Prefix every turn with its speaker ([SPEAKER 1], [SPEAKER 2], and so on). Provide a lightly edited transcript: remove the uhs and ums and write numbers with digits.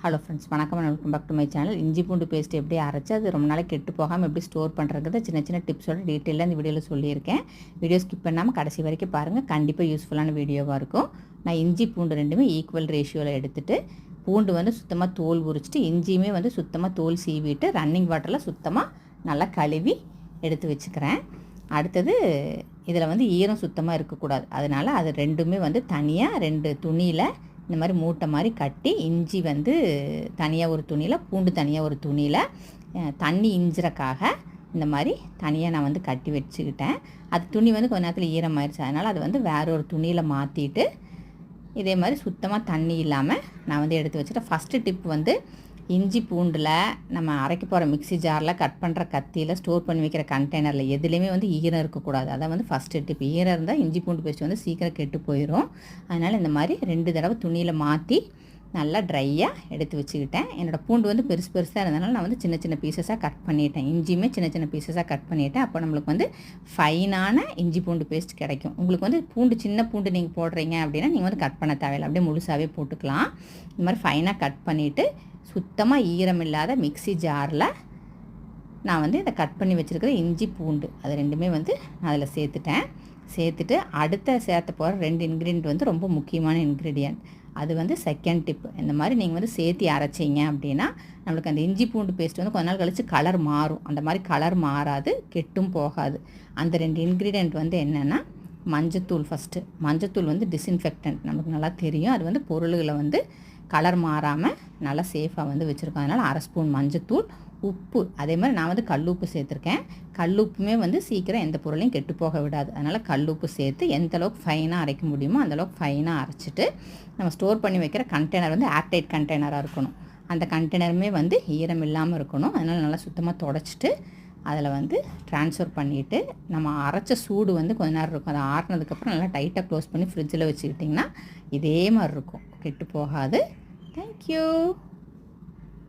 [SPEAKER 1] Hello friends, வணக்கம். Welcome back to my channel. இஞ்சி பூண்டு பேஸ்ட் எப்படி அரைச்சி அது ரொம்ப நாளைக்கு கெட்டு போகாமல் எப்படி ஸ்டோர் பண்ணுறதுக்கு சின்ன சின்ன டிப்ஸோட டீட்டெயிலாக இந்த வீடியோவில் சொல்லியிருக்கேன். வீடியோ ஸ்கிப் பண்ணாமல் கடைசி வரைக்கும் பாருங்கள். கண்டிப்பாக யூஸ்ஃபுல்லான வீடியோவாக இருக்கும். நான் இஞ்சி பூண்டு ரெண்டுமே ஈக்குவல் ரேஷியோவில் எடுத்துகிட்டு பூண்டு வந்து சுத்தமாக தோல் உரிச்சிட்டு இஞ்சியுமே வந்து சுத்தமாக தோல் சீவிட்டு ரன்னிங் வாட்டரில் சுத்தமாக நல்லா கழுவி எடுத்து வச்சுக்கிறேன். அடுத்தது இதில் வந்து ஈரம் சுத்தமாக இருக்கக்கூடாது. அதனால் அது ரெண்டுமே வந்து தனியாக 2 துணியில் இந்த மாதிரி மூட்டை மாதிரி கட்டி இஞ்சி வந்து தனியாக ஒரு துணியில், பூண்டு தனியாக ஒரு துணியில், தண்ணி இஞ்சிறக்காக இந்த மாதிரி தனியாக நான் வந்து கட்டி வச்சுக்கிட்டேன். அது துணி வந்து கொஞ்ச நேரத்தில் ஈரமாயிருச்சு. அதனால் அது வந்து வேற ஒரு துணியில் மாற்றிட்டு இதே மாதிரி சுத்தமாக தண்ணி இல்லாமல் நான் வந்து எடுத்து வச்சுட்டேன். ஃபஸ்ட்டு டிப் வந்து இஞ்சி பூண்டில் நம்ம அரைக்க போகிற மிக்ஸி ஜாரில், கட் பண்ணுற கத்தியில், ஸ்டோர் பண்ணி வைக்கிற கண்டெய்னரில் எதுலேயுமே வந்து ஈரம் இருக்கக்கூடாது. அதான் வந்து ஃபஸ்ட்டு டிப். ஈரம் இருந்தால் இஞ்சி பூண்டு பேஸ்ட் வந்து சீக்கிரம் கெட்டு போயிடும். அதனால் இந்த மாதிரி 2 தடவை துணியில் மாற்றி நல்லா ட்ரையாக எடுத்து வச்சுக்கிட்டேன். என்னோடய பூண்டு வந்து பெருசு பெருசாக இருந்ததுனால நான் வந்து சின்ன சின்ன பீசஸாக கட் பண்ணிட்டேன். இஞ்சியுமே சின்ன சின்ன பீசஸாக கட் பண்ணிவிட்டேன். அப்போ நம்மளுக்கு வந்து ஃபைனான இஞ்சி பூண்டு பேஸ்ட் கிடைக்கும். உங்களுக்கு வந்து பூண்டு சின்ன பூண்டு நீங்கள் போடுறீங்க அப்படின்னா நீங்கள் வந்து கட் பண்ண தேவையில்லை, அப்படியே முழுசாகவே போட்டுக்கலாம். இந்த மாதிரி ஃபைனாக கட் பண்ணிவிட்டு சுத்தமாக ஈரம் இல்லாத மிக்ஸி ஜாரில் நான் வந்து இதை கட் பண்ணி வச்சுருக்கிற இஞ்சி பூண்டு அது ரெண்டுமே வந்து நான் அதில் சேர்த்துட்டு அடுத்த சேர்த்த போகிற 2 இன்க்ரீடியன்ட் வந்து ரொம்ப முக்கியமான இன்க்ரீடியன்ட். அது வந்து செகண்ட் டிப். இந்த மாதிரி நீங்கள் வந்து சேர்த்து அரைச்சிங்க அப்படின்னா நம்மளுக்கு அந்த இஞ்சி பூண்டு பேஸ்ட் வந்து கொஞ்ச நாள் கழித்து கலர் மாறும். அந்த மாதிரி கலர் மாறாது, கெட்டும் போகாது. அந்த 2 இன்க்ரீடியன்ட் வந்து என்னென்னா மஞ்சத்தூள். ஃபஸ்ட்டு மஞ்சத்தூள் வந்து டிஸ்இன்ஃபெக்டன்ட், நமக்கு நல்லா தெரியும். அது வந்து பொருள்களை வந்து கலர் மாறாமல் நல்லா சேஃபாக வந்து வச்சுருக்கோம். அதனால் 1/2 ஸ்பூன் மஞ்சத்தூள், உப்பு, அதே மாதிரி நான் வந்து கல்லுப்பு சேர்த்துருக்கேன். கல்லுப்புமே வந்து சீக்கிரம் எந்த பொருளையும் கெட்டு போக விடாது. அதனால் கல்லுப்பு சேர்த்து எந்த அளவுக்கு ஃபைனாக அரைக்க முடியுமோ அந்தளவுக்கு ஃபைனாக அரைச்சிட்டு நம்ம ஸ்டோர் பண்ணி வைக்கிற கண்டெய்னர் வந்து ஏர்டைட் கண்டெய்னராக இருக்கணும். அந்த கண்டெய்னருமே வந்து ஈரம் இல்லாமல் இருக்கணும். அதனால் நல்லா சுத்தமாக தொடச்சிட்டு அதில் வந்து ட்ரான்ஸ்ஃபர் பண்ணிவிட்டு நம்ம அரைச்ச சூடு வந்து கொஞ்ச நேரம் இருக்கும். அதை ஆறினதுக்கப்புறம் நல்லா டைட்டாக க்ளோஸ் பண்ணி ஃப்ரிட்ஜில் வச்சுக்கிட்டிங்கன்னா இதே மாதிரி இருக்கும், கெட்டு போகாது. தேங்க்யூ.